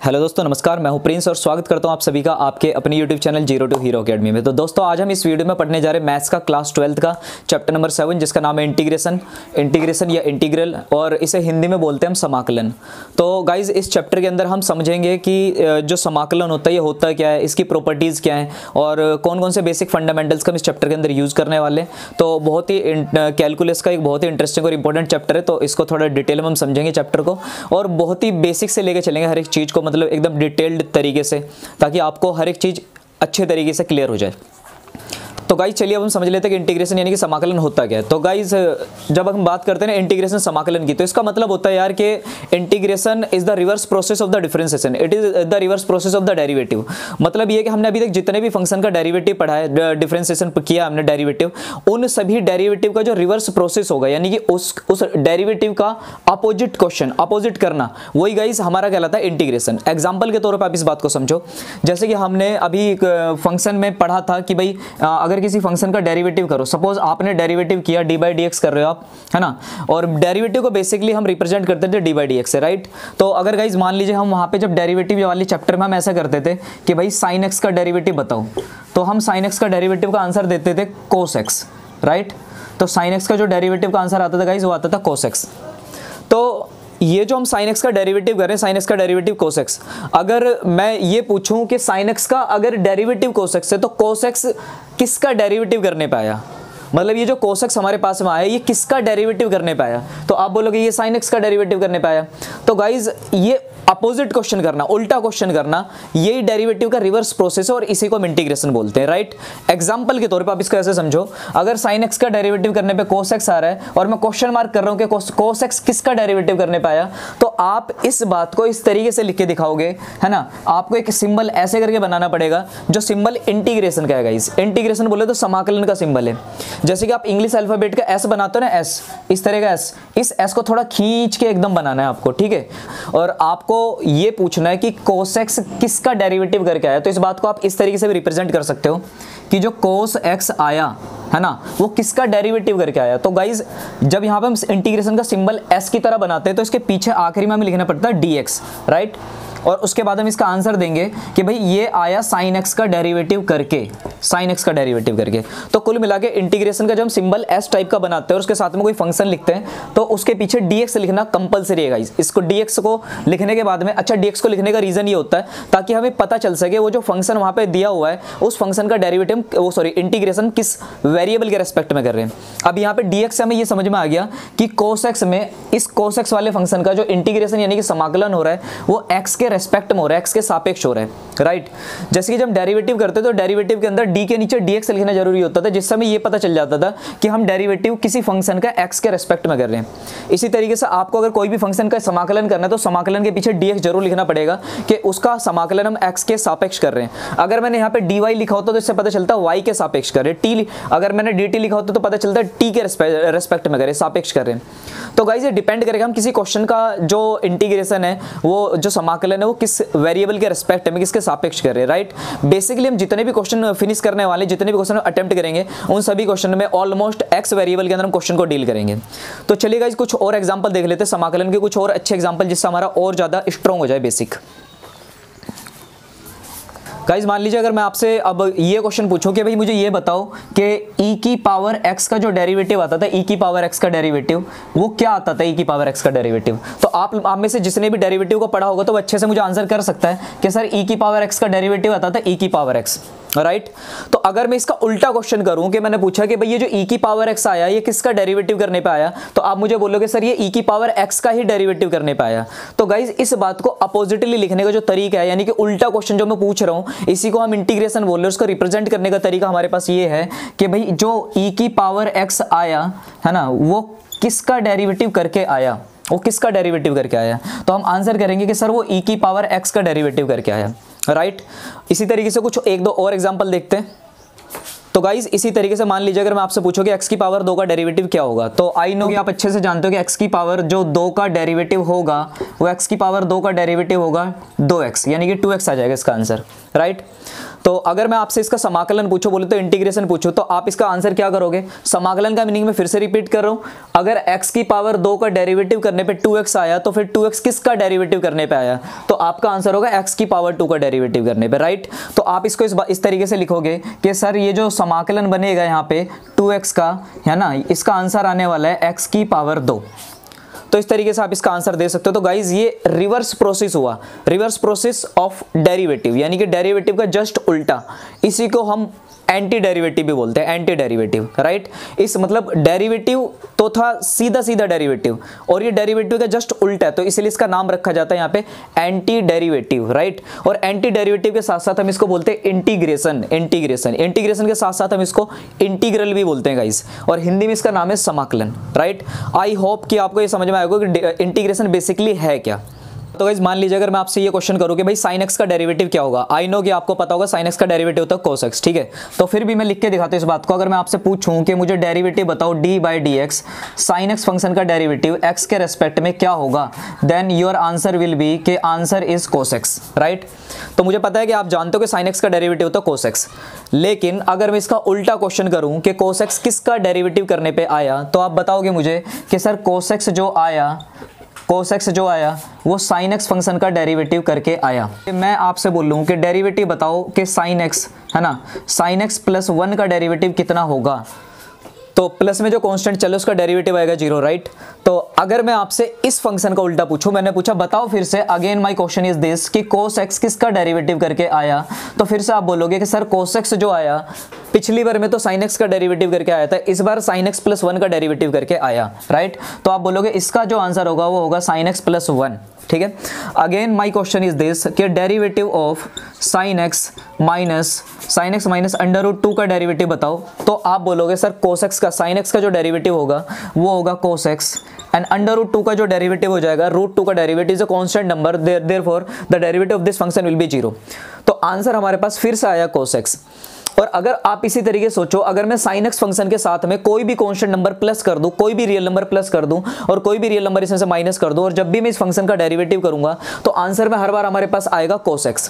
Hello दोस्तों, नमस्कार। मैं हूं प्रिंस और स्वागत करता हूं आप सभी का आपके अपने YouTube channel zero to hero academy में। तो दोस्तों, आज हम इस वीडियो में पढ़ने जा रहे हैं मैथ्स का क्लास 12 का चैप्टर नंबर 7, जिसका नाम है इंटीग्रेशन या इंटीग्रल, और इसे हिंदी में बोलते हैं हम समाकलन। तो गाइज, इस चैप्टर के अंदर हम समझेंगे कि जो समाकलन होता है ये होता क्या है, इसकी प्रॉपर्टीज़ क्या है और कौन कौन से बेसिक फंडामेंटल्स का हम इस चैप्टर के अंदर यूज़ करने वाले हैं। तो बहुत ही कैलकुलस का एक बहुत ही इंटरेस्टिंग और इंपॉर्टेंट चैप्टर है, तो इसको थोड़ा डिटेल में हम समझेंगे चैप्टर को, और बहुत ही बेसिक से लेकर चलेंगे हर एक चीज़ को, मतलब एकदम डिटेल्ड तरीके से, ताकि आपको हर एक चीज़ अच्छे तरीके से क्लियर हो जाए। तो गाइज चलिए अब हम समझ लेते हैं कि इंटीग्रेशन यानी कि समाकलन होता क्या है। तो गाइज, जब हम बात करते हैं ना इंटीग्रेशन समाकलन की, तो इसका मतलब होता है यार कि integration is the reverse process of the differentiation, it is the reverse process of the derivative. मतलब ये कि हमने अभी तक जितने भी फंक्शन का डेरिवेटिव पढ़ा है, डिफरेंशिएशन किया हमने डेरिवेटिव, उन सभी डेरिवेटिव का जो रिवर्स प्रोसेस होगा, यानी कि उस डेरिवेटिव का अपोजिट क्वेश्चन, अपोजिट करना, वही गाइज हमारा कहलाता है इंटीग्रेशन। एग्जाम्पल के तौर पर आप इस बात को समझो, जैसे कि हमने अभी फंक्शन में पढ़ा था कि भाई अगर किसी फंक्शन का डेरिवेटिव करो, सपोज आपने डेरिवेटिव किया डी बाई डी एक्स कर रहे हो आप, है ना, और डेरिवेटिव को बेसिकली हम रिप्रेजेंट करते थे डी बाई डी एक्स से, राइट। तो अगर गाइज मान लीजिए हम वहां पे जब डेरिवेटिव वाली चैप्टर में हम ऐसा करते थे कि भाई साइन एक्स का डेरिवेटिव बताओ, तो हम साइन एक्स का डेरिवेटिव का आंसर देते थे कोस एक्स, राइट। तो साइन एक्स का जो डेरिवेटिव का आंसर आता था गाइज वो आता था कोस एक्स। तो ये जो हम sin x का डेरिवेटिव कर रहे हैं, sin x का डेरिवेटिव cos x, अगर मैं ये पूछूं कि sin x का अगर डेरिवेटिव cos x है, तो cos x किसका डेरिवेटिव करने पे आया, मतलब ये जो cos x हमारे पास में आया ये किसका डेरिवेटिव करने पे आया, तो आप बोलोगे ये sin x का डेरिवेटिव करने पे आया। तो गाइज, ये अपोजिट क्वेश्चन करना, उल्टा क्वेश्चन करना, यही डेरिवेटिव का रिवर्स प्रोसेस है और इसी को हम इंटीग्रेशन बोलते हैं, राइट। एग्जांपल के तौर पे आप इसको ऐसे समझो, अगर sin x का डेरिवेटिव करने पे cos x आ रहा है और मैं क्वेश्चन मार्क कर रहा हूं कि cos x किसका डेरिवेटिव करने पे आया, तो आप इस बात को इस तरीके से लिख के दिखाओगे, है ना। आपको एक सिंबल ऐसे करके बनाना पड़ेगा, जो सिंबल इंटीग्रेशन का है गाइस। इंटीग्रेशन बोले तो समाकलन का सिंबल है। जैसे कि आप इंग्लिश अल्फाबेट का एस बनाते हो ना, एस, इस तरह का एस, इस एस को थोड़ा खींच के एकदम बनाना है आपको, ठीक है। और आपको ये पूछना है कि cos x किसका डेरिवेटिव करके आया, तो इस बात को आप इस तरीके से भी रिप्रेजेंट कर सकते हो कि जो cos x आया है ना, वो किसका डेरिवेटिव करके आया। तो गाइज, जब यहाँ पे हम इंटीग्रेशन का सिंबल s की तरह बनाते हैं, तो इसके पीछे आखिरी में हमें लिखना पड़ता है dx, राइट। और उसके बाद हम इसका आंसर देंगे कि भाई ये आया sin x का डेरिवेटिव करके, sin x का डेरिवेटिव करके। तो कुल मिला के इंटीग्रेशन का जब हम सिंबल s टाइप का बनाते हैं और उसके साथ में कोई फंक्शन लिखते हैं, तो उसके पीछे dx लिखना कंपलसरी है गाइस। इसको dx को लिखने के बाद में, अच्छा, dx को लिखने का रीजन ये होता है ताकि हमें पता चल सके वो जो फंक्शन वहां पे दिया हुआ है, उस फंक्शन का डेरिवेटिव, वो सॉरी इंटीग्रेशन किस वेरिएबल के रेस्पेक्ट में कर रहे हैं। अब यहाँ पे dx से हमें ये समझ में आ गया कि cos x में, इस cos x वाले फंक्शन का जो इंटीग्रेशन यानी कि समाकलन हो रहा है, वो x के रेस्पेक्ट में हो रहा है, x के सापेक्ष हो रहा है, राइट। जैसे कि जब डेरिवेटिव करते तो डेरिवेटिव के अंदर d के नीचे dx लिखना जरूरी होता था, जिससे हमें ये पता चल जाता था कि हम डेरिवेटिव किसी फंक्शन का x के रेस्पेक्ट में कर रहे हैं। इसी तरीके से आपको अगर कोई भी फंक्शन का समाकलन करना है, तो समाकलन के पीछे dx जरूर लिखना पड़ेगा कि उसका समाकलन हम x के सापेक्ष कर रहे हैं। अगर मैंने यहाँ पे dy लिखा होता तो इससे पता चलता है y के सापेक्ष कर रहे हैं, अगर मैंने dt लिखा होता तो पता चलता है t के रेस्पेक्ट में कर रहे हैं, सापेक्ष कर रहे हैं। तो गाइस, ये डिपेंड करेगा हम किसी क्वेश्चन का जो इंटीग्रेशन है, वो जो समाकलन है, वो किस वेरिएबल के रेस्पेक्ट में, किसके सापेक्ष कर रहे हैं, राइट। बेसिकली हम जितने भी क्वेश्चन फिनिश करने वाले, जितने भी क्वेश्चन अटेम्प्ट करेंगे, उन सभी क्वेश्चन में ऑलमोस्ट x वेरिएबल के अंदर हम क्वेश्चन को डील करेंगे। तो चलिए गाइस, कुछ और एग्जांपल देख लेते हैं समाकलन के, कुछ और अच्छे एग्जांपल, जिससे हमारा और ज्यादा स्ट्रॉन्ग हो जाए बेसिक। गाइज, मान लीजिए अगर मैं आपसे अब ये क्वेश्चन पूछूं कि भाई मुझे ये बताओ कि e की पावर x का जो डेरिवेटिव आता था, e की पावर x का डेरिवेटिव, वो क्या आता था, e की पावर x का डेरिवेटिव। तो आप में से जिसने भी डेरिवेटिव को पढ़ा होगा तो अच्छे से मुझे आंसर कर सकता है कि सर e की पावर x का डेरिवेटिव आता था e की पावर x, राइट। तो अगर मैं इसका उल्टा क्वेश्चन करूं कि मैंने पूछा कि भाई ये जो e की पावर x आया, ये किसका डेरिवेटिव करने पे आया, तो आप मुझे बोलोगे सर ये e की पावर x का ही डेरिवेटिव करने पे आया। तो गाइज, इस बात को अपोजिटली लिखने का जो तरीका है, यानी कि उल्टा क्वेश्चन जो मैं पूछ रहा हूं, इसी को हम इंटीग्रेशन बोल रहे हैं। उसको रिप्रेजेंट करने का तरीका हमारे पास ये है कि भाई जो e की पावर x आया है ना, वो किसका डेरिवेटिव करके आया, वो किसका डेरिवेटिव करके आया। तो हम आंसर करेंगे कि सर वो e की पावर x का डेरिवेटिव करके आया, राइट। इसी तरीके से कुछ एक दो और एग्जांपल देखते हैं। तो गाइज, इसी तरीके से मान लीजिए अगर मैं आपसे पूछूं कि x की पावर 2 का डेरिवेटिव क्या होगा, तो आई नो कि आप अच्छे से जानते हो कि x की पावर जो 2 का डेरिवेटिव होगा, वो x की पावर 2 का डेरिवेटिव होगा 2x, यानी कि 2x आ जाएगा इसका आंसर, राइट। तो अगर मैं आपसे इसका समाकलन पूछूं, बोले तो इंटीग्रेशन पूछूं, तो आप इसका आंसर क्या करोगे? समाकलन का मीनिंग मैं फिर से रिपीट कर रहा हूं, अगर x की पावर 2 का डेरिवेटिव करने पे 2x आया तो फिर 2x किसका डेरिवेटिव करने पे आया? तो आपका आंसर होगा x की पावर 2 का डेरिवेटिव करने पे, राइट। तो आप इसको इस तरीके से लिखोगे कि सर ये जो समाकलन बनेगा यहाँ पे 2x का, है ना, इसका आंसर आने वाला है x की पावर 2। तो इस तरीके से आप इसका आंसर दे सकते हो। तो गाइज ये रिवर्स प्रोसेस हुआ, रिवर्स प्रोसेस ऑफ डेरिवेटिव, यानी कि डेरिवेटिव का जस्ट उल्टा, इसी को हम एंटी डेरिवेटिव भी बोलते हैं, एंटी डेरिवेटिव, राइट। इस मतलब डेरिवेटिव तो था सीधा सीधा डेरिवेटिव, और ये डेरिवेटिव का जस्ट उल्टा है, तो इसलिए इसका नाम रखा जाता है यहाँ पे एंटी डेरिवेटिव, राइट। और एंटी डेरिवेटिव के साथ साथ हम इसको बोलते हैं इंटीग्रेशन, इंटीग्रेशन के साथ साथ हम इसको इंटीग्रल भी बोलते हैं गाइस, और हिंदी में इसका नाम है समाकलन, राइट। आई होप कि आपको ये समझ में आएगा कि इंटीग्रेशन बेसिकली है क्या। तो गाइस मान लीजिए अगर मैं आपसे ये क्वेश्चन करूं कि भाई sin x का डेरिवेटिव क्या होगा, आई नो कि आपको पता होगा sin x का डेरिवेटिव होता है cos x, ठीक है। तो फिर भी मैं लिख के दिखाता हूं इस बात को। अगर मैं आपसे पूछूं कि मुझे डेरिवेटिव बताओ d/dx, sin x फंक्शन का डेरिवेटिव x के रेस्पेक्ट में क्या होगा, then your answer will be कि answer is cos x, right. तो मुझे पता है कि आप जानते हो कि sin x का डेरिवेटिव होता है cos x, लेकिन अगर मैं इसका उल्टा क्वेश्चन करूं कि cos x किसका डेरिवेटिव करने पे आया, तो आप बताओगे मुझे कि सर cos x जो आया वो sin x फंक्शन का डेरिवेटिव करके आया। मैं आपसे बोल लूँ कि डेरिवेटिव बताओ कि sin x, है ना, sin x प्लस 1 का डेरिवेटिव कितना होगा, तो प्लस में जो कांस्टेंट चले उसका डेरिवेटिव आएगा 0, राइट। तो अगर मैं आपसे इस फंक्शन का उल्टा पूछूं, मैंने पूछा बताओ फिर से, again my question is this कि cos x किसका डेरिवेटिव करके आया, तो फिर से आप बोलोगे कि सर cos x जो आया पिछली बार में तो sin x का डेरिवेटिव करके आया था, इस बार sin x प्लस 1 का डेरिवेटिव करके आया, राइट। तो आप बोलोगे इसका जो आंसर होगा वो होगा sin x प्लस 1, ठीक है। Again my question is this कि derivative of sin x minus √2 का डेरिवेटिव बताओ, तो आप बोलोगे सर cos x का, sin x का जो डेरिवेटिव होगा वो होगा cos x, एंड √2 का जो डेरिवेटिव हो जाएगा √2 का derivative is a constant number, therefore the derivative of this function will be 0। तो आंसर हमारे पास फिर से आया cos x। और अगर आप इसी तरीके सोचो, अगर मैं sin x फंक्शन के साथ में कोई भी कांस्टेंट नंबर प्लस कर दूं, कोई भी रियल नंबर प्लस कर दूं और कोई भी रियल नंबर इसमें से माइनस कर दूं, और जब भी मैं इस फंक्शन का डेरिवेटिव करूंगा तो आंसर में हर बार हमारे पास आएगा cos x।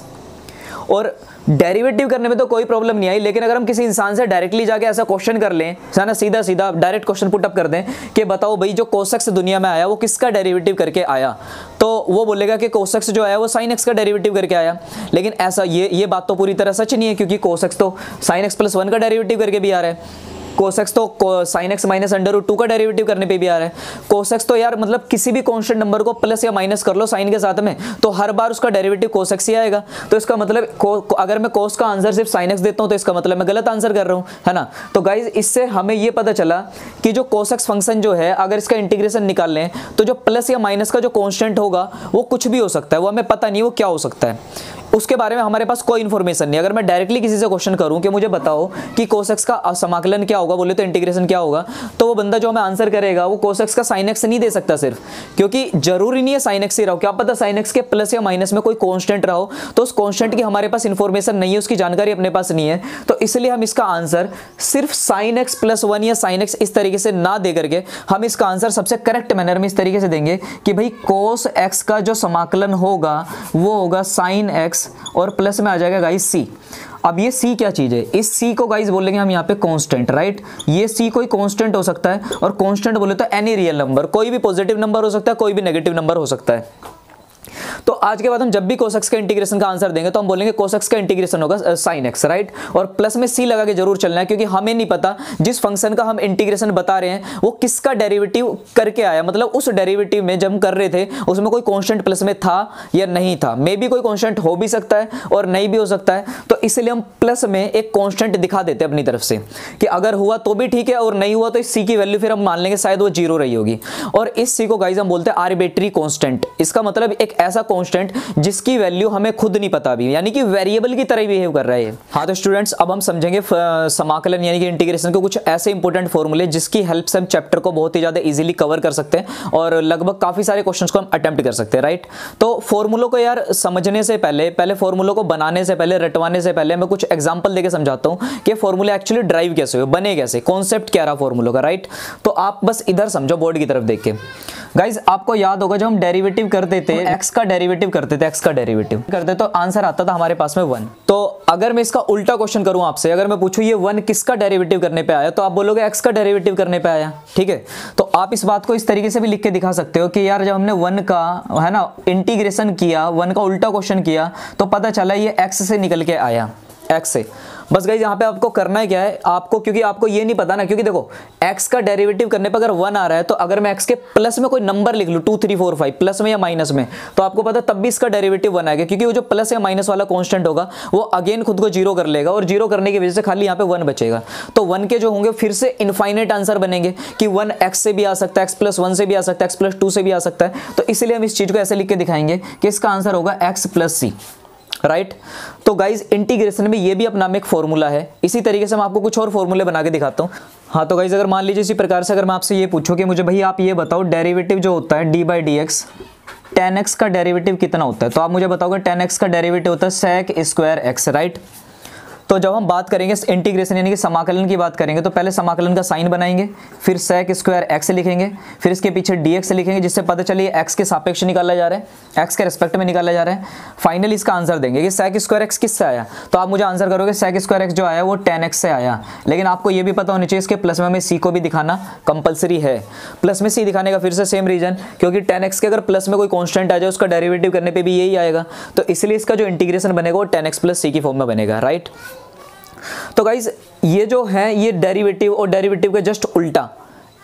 और डेरिवेटिव करने में तो कोई प्रॉब्लम नहीं आई, लेकिन अगर हम किसी इंसान से डायरेक्टली जाके ऐसा क्वेश्चन कर लें, ना सीधा सीधा डायरेक्ट क्वेश्चन पुट अप कर दें कि बताओ भाई जो cos x दुनिया में आया वो किसका डेरिवेटिव करके आया, तो वो बोलेगा कि cos x जो आया वो sin x का डेरिवेटिव करके आया। लेकिन ऐसा ये बात तो पूरी तरह सच नहीं है, क्योंकि cos x तो sin x प्लस 1 का डेरिवेटिव करके भी आ रहा है, cos x तो sin x माइनस √2 का डेरिवेटिव करने पे भी आ रहा है। cos x तो यार मतलब किसी भी कांस्टेंट नंबर को प्लस या माइनस कर लो साइन के साथ में, तो हर बार उसका डेरिवेटिव cos x ही आएगा। तो इसका मतलब अगर मैं cos का आंसर सिर्फ sin x देता हूं तो इसका मतलब मैं गलत आंसर कर रहा हूं, है ना। तो गाइज इससे हमें ये पता चला कि जो cos x फंक्शन जो है, अगर इसका इंटीग्रेशन निकाल लें तो जो प्लस या माइनस का जो कांस्टेंट होगा वो कुछ भी हो सकता है, वो हमें पता नहीं वो क्या हो सकता है, उसके बारे में हमारे पास कोई इन्फॉर्मेशन नहीं। अगर मैं डायरेक्टली किसी से क्वेश्चन करूं कि मुझे बताओ कि cos x का समाकलन क्या होगा, बोले तो इंटीग्रेशन क्या होगा, तो वो बंदा जो हमें आंसर करेगा वो cos x का sin x नहीं दे सकता सिर्फ, क्योंकि जरूरी नहीं है sin x ही रहो, क्या पता sin x के प्लस या माइनस में कोई कांस्टेंट रहो, तो उस कांस्टेंट की हमारे पास इंफॉर्मेशन नहीं है, उसकी जानकारी अपने पास नहीं है, तो इसलिए हम इसका आंसर सिर्फ sin x प्लस 1 या sin x इस तरीके से ना दे करके हम इसका आंसर सबसे करेक्ट मैनर में इस तरीके से देंगे कि भाई cos x का जो समाकलन होगा वो होगा sin x और प्लस में आ जाएगा गाइस c। अब ये c क्या चीज है, इस c को गाइस बोलेंगे हम यहाँ पे कांस्टेंट, राइट। ये c कोई कांस्टेंट हो सकता है, और कांस्टेंट बोले तो एनी रियल नंबर, कोई भी पॉजिटिव नंबर हो सकता है, कोई भी नेगेटिव नंबर हो सकता है। तो आज के बाद हम जब भी cos x का इंटीग्रेशन का आंसर देंगे तो हम बोलेंगे cos x का इंटीग्रेशन होगा sin x, राइट। और प्लस में c लगा के जरूर चलना है, क्योंकि हमें नहीं पता जिस फंक्शन का हम इंटीग्रेशन बता रहे हैं वो किसका डेरिवेटिव करके आया, मतलब उस डेरिवेटिव में जब हम कर रहे थे उसमें कोई कांस्टेंट प्लस में था या नहीं था, मे बी कोई कांस्टेंट हो भी सकता है और नहीं भी हो सकता है, तो इसलिए हम प्लस में एक कांस्टेंट दिखा देते हैं अपनी तरफ से कि अगर हुआ तो भी ठीक है और नहीं हुआ तो इस c की वैल्यू फिर हम मान लेंगे शायद वो 0 रही होगी। और इस c को गाइस हम बोलते हैं आर्बिट्री कांस्टेंट। इसका मतलब एक ऐसा कांस्टेंट जिसकी वैल्यू हमें खुद नहीं पता भी, यानी कि वेरिएबल की तरह बिहेव कर रहा है। हाँ तो स्टूडेंट्स अब हम समझेंगे समाकलन यानी कि इंटीग्रेशन के कुछ ऐसे इंपॉर्टेंट फॉर्मूले जिसकी हेल्प से हम चैप्टर को बहुत ही ज्यादा इजीली कवर कर सकते हैं और लगभग काफी सारे क्वेश्चंस को हम अटेम्प्ट कर सकते हैं, राइट। तो फॉर्मूलों को यार समझने से पहले फॉर्मूलों को बनाने से पहले, रटवाने से पहले मैं कुछ एग्जाम्पल देके समझाता हूँ कि फॉर्मूले एक्चुअली ड्राइव कैसे हुए, बने कैसे, कॉन्सेप्ट क्या रहा फॉर्मूलों का, राइट। तो आप बस इधर समझो बोर्ड की तरफ देख के। गाइज आपको याद होगा जब हम डेरिवेटिव करते थे, एक्स का डेरिवेटिव करते थे, एक्स का डेरिवेटिव करते तो आंसर आता था हमारे पास में 1। तो अगर मैं इसका उल्टा क्वेश्चन करूं आपसे, अगर मैं पूछूं ये 1 किसका डेरिवेटिव करने पे आया, तो आप बोलोगे एक्स का डेरिवेटिव करने पे आया। ठीक है, तो आप इस बात को इस तरीके से भी लिख के दिखा सकते हो कि यार जब हमने 1 का है ना इंटीग्रेशन किया, 1 का उल्टा क्वेश्चन किया, तो पता चला ये एक्स से निकल के आया, एक्स से। बस गाइस यहाँ पे आपको करना है क्या है, आपको, क्योंकि आपको ये नहीं पता ना, क्योंकि देखो x का डेरिवेटिव करने पर अगर 1 आ रहा है, तो अगर मैं x के प्लस में कोई नंबर लिख लूँ 2 3 4 5 प्लस में या माइनस में, तो आपको पता तब भी इसका डेरिवेटिव 1 आएगा, क्योंकि वो जो प्लस या माइनस वाला कांस्टेंट होगा वो अगेन खुद को जीरो कर लेगा, और जीरो करने की वजह से खाली यहाँ पे 1 बचेगा। तो 1 के जो होंगे फिर से इनफाइनाइट आंसर बनेंगे कि 1 x से भी आ सकता है, x प्लस 1 से भी आ सकता है, x प्लस 2 से भी आ सकता है। तो इसलिए हम इस चीज को ऐसे लिख के दिखाएंगे कि इसका आंसर होगा x प्लस सी, राइट। तो गाइज इंटीग्रेशन में ये भी अपना में एक फॉर्मूला है। इसी तरीके से मैं आपको कुछ और फॉर्मूले बना के दिखाता हूँ। हाँ, तो गाइज अगर मान लीजिए इसी प्रकार से अगर मैं आपसे ये पूछूं कि मुझे भाई आप ये बताओ डेरिवेटिव जो होता है d/dx, tan x का डेरिवेटिव कितना होता है, तो आप मुझे बताओगे tan x का डेरिवेटिव होता है sec स्क्वायर x, राइट। तो जब हम बात करेंगे इंटीग्रेशन यानी कि समाकलन की बात करेंगे, तो पहले समाकलन का साइन बनाएंगे, फिर sec स्क्वायर x लिखेंगे, फिर इसके पीछे dx लिखेंगे, जिससे पता चले x के सापेक्ष निकाला जा रहा है, x के रेस्पेक्ट में निकाला जा रहा है। फाइनली इसका आंसर देंगे कि sec स्क्वायर x किससे आया, तो आप मुझे आंसर करोगे sec स्क्वायर x जो आया वो tan x से आया। लेकिन आपको ये भी पता होना चाहिए इसके प्लस में हमें c को भी दिखाना कंपलसरी है। प्लस में c दिखाने का फिर से सेम रीजन, क्योंकि tan x के अगर प्लस में कोई कॉन्स्टेंट आ जाए उसका डेरिवेटिव करने पर भी यही आएगा, तो इसलिए इसका जो इंटीग्रेशन बनेगा वो tan x प्लस c की फॉर्म में बनेगा, राइट। तो गाइज ये जो है ये डेरिवेटिव और डेरिवेटिव का जस्ट उल्टा,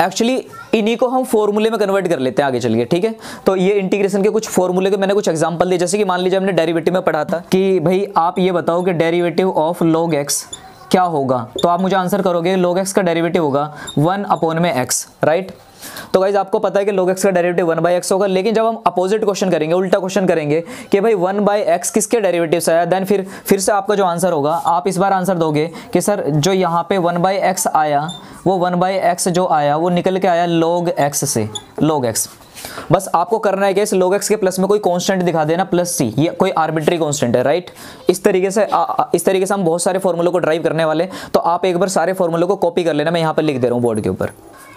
एक्चुअली इन्हीं को हम फॉर्मूले में कन्वर्ट कर लेते हैं आगे चलिए, ठीक है। तो ये इंटीग्रेशन के कुछ फॉर्मूले के मैंने कुछ एग्जांपल दिए, जैसे कि मान लीजिए हमने डेरिवेटिव में पढ़ा था कि भाई आप ये बताओ कि डेरिवेटिव ऑफ log x क्या होगा, तो आप मुझे आंसर करोगे log x का डेरिवेटिव होगा 1/x, राइट। तो गाइज आपको पता है कि log x का डेरिवेटिव 1/x होगा, लेकिन जब हम अपोजिट क्वेश्चन करेंगे, उल्टा क्वेश्चन करेंगे कि भाई 1/x किसके डेरिवेटिव से आया, देन फिर से आपका जो आंसर होगा, आप इस बार आंसर दोगे कि सर जो यहाँ पे 1/x आया वो 1/x जो आया वो निकल के आया log x से, log x। बस आपको करना है कि इस log x के प्लस में कोई कांस्टेंट दिखा देना प्लस c, ये कोई आर्बिट्री कांस्टेंट है, राइट। इस तरीके से हम बहुत सारे फॉर्मूलों को ड्राइव करने वाले, तो आप एक बार सारे फॉर्मूलों को कॉपी कर लेना, मैं यहाँ पर लिख दे रहा हूँ बोर्ड के ऊपर।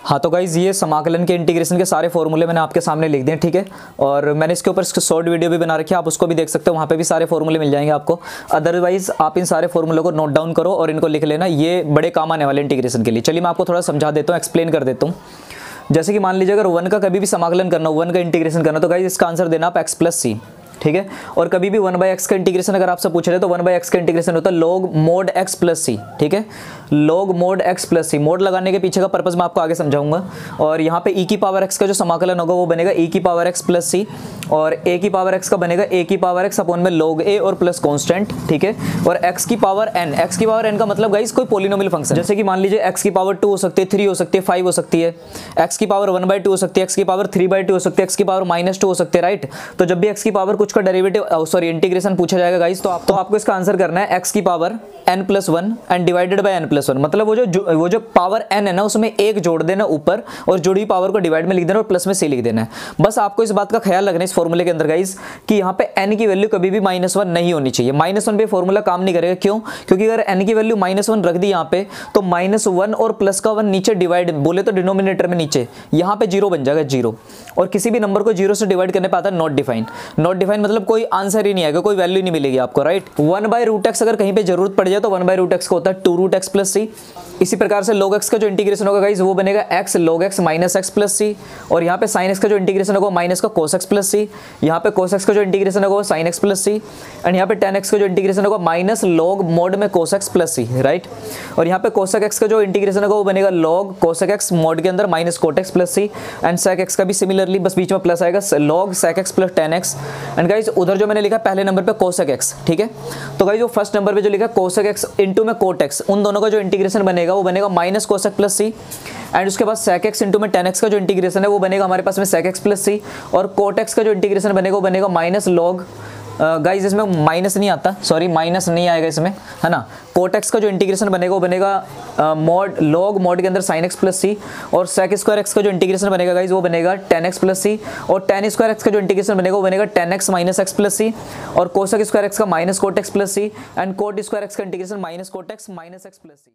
हाँ, तो गाइज ये समाकलन के इंटीग्रेशन के सारे फॉर्मूले मैंने आपके सामने लिख दिए, ठीक है। और मैंने इसके ऊपर शॉर्ट वीडियो भी बना रखी है, आप उसको भी देख सकते हो, वहाँ पे भी सारे फॉर्मूले मिल जाएंगे आपको। अदरवाइज आप इन सारे फॉर्मूलों को नोट डाउन करो और इनको लिख लेना, ये बड़े काम आने वाले इंटीग्रेशन के लिए। चलिए मैं आपको थोड़ा समझा देता हूँ, एक्सप्लेन कर देता हूँ। जैसे कि मान लीजिए अगर 1 का कभी भी समाकलन करना हो, 1 का इंटीग्रेशन करना, तो गाइज इसका आंसर देना आप x प्लस सी, ठीक है। और कभी भी 1/x का इंटीग्रेशन अगर आपसे पूछ रहे तो 1/x का इंटीग्रेशन होता है log mod x प्लस सी, ठीक है, log mod x प्लस सी। मोड लगाने के पीछे का पर्पस मैं आपको आगे समझाऊंगा। और यहाँ पे e की पावर x का जो समाकलन होगा वो बनेगा e की पावर x प्लस सी, और a की पावर x का बनेगा a की पावर x अपॉन में log a और प्लस कॉन्स्टेंट, ठीक है। और x की पावर n, x की पावर n का मतलब गाइस कोई पोलिनोमियल फंक्शन, जैसे कि मान लीजिए x की पावर 2 हो सकती है, 3 हो सकती है, 5 हो सकती है, x की पावर 1/2 हो सकती है, x की पावर 3/2 हो सकती है, x की पावर -2 हो सकती है, राइट। तो जब भी x की पावर कुछ का डेरिवेटिव सॉरी इंटीग्रेशन पूछा जाएगा गाइस, तो आपको इसका आंसर करना है x की power n+1 and divided by n+1, मतलब वो जो पावर n है ना उसमें एक जोड़ देना ऊपर, और जुड़ी हुई पावर को डिवाइड में लिख देना और प्लस में c लिख देना है। बस आपको इस बात का ख्याल रखना है इस फॉर्मूले के अंदर गाइस कि यहाँ पे n की वैल्यू कभी भी -1 नहीं होनी चाहिए। -1 पे फॉर्मूला काम नहीं करेगा, क्यों? क्योंकि अगर n की वैल्यू -1 रख दी यहाँ पे, तो -1 और प्लस का 1 नीचे डिवाइड, बोले तो डिनोमिनेटर में नीचे, यहाँ पे 0 बन जाएगा, 0। और किसी भी नंबर को 0 से डिवाइड करने पे आता है नॉट डिफाइन। नॉट डिफाइन मतलब कोई आंसर ही नहीं आएगा, कोई वैल्यू नहीं मिलेगी आपको, राइट। 1/√x अगर कहीं पे जरूरत पड़ जाए तो 1/√x को होता है 2√x प्लस सी। इसी प्रकार से log x का जो इंटीग्रेशन होगा गाइस वो बनेगा x log x minus x plus C. और यहाँ पे sin x का जो इंटीग्रेशन होगा माइनस का cos x प्लस सी। यहाँ पे cos x का जो इंटीग्रेशन होगा वो sin x plus C. And यहाँ पे tan x का जो इंटीग्रेशन होगा माइनस log मोड में cos x plus C, right. और यहाँ पे cosec x का जो इंटीग्रेशन होगा वो बनेगा log cosec x मोड के अंदर minus cot x plus C. And sec x का भी सिमिलरली बस बीच में प्लस आएगा log sec x plus tan x। And guys उधर जो मैंने लिखा पहले नंबर पे cosec x, ठीक है। तो गाइस जो फर्स्ट नंबर पे जो लिखा cosec x इंटू में cot x, उन दोनों का जो इंटीग्रेशन बनेगा वो बनेगा minus cosec plus C. And उसके बाद sec x इंटू में tan x का जो इंटीग्रेशन है वो बनेगा हमारे पास में sec x प्लस सी। और cot x का जो इंटीग्रेशन बनेगा वो बनेगा माइनस log, गाइस इसमें माइनस नहीं आता, सॉरी माइनस नहीं आएगा इसमें, है ना। cot x का जो इंटीग्रेशन बनेगा वो बनेगा मॉड log मोड के अंदर sin x प्लस सी। और sec स्क्वायर x का जो इंटीग्रेशन बनेगा गाइस वो बनेगा tan x प्लस सी। और tan स्क्वायर x का जो इंटीग्रेशन बनेगा वो बनेगा tan x minus x plus C. और cosec स्क्वायर x का minus cot x plus C. And cot square x का integration minus cot x minus x plus सी।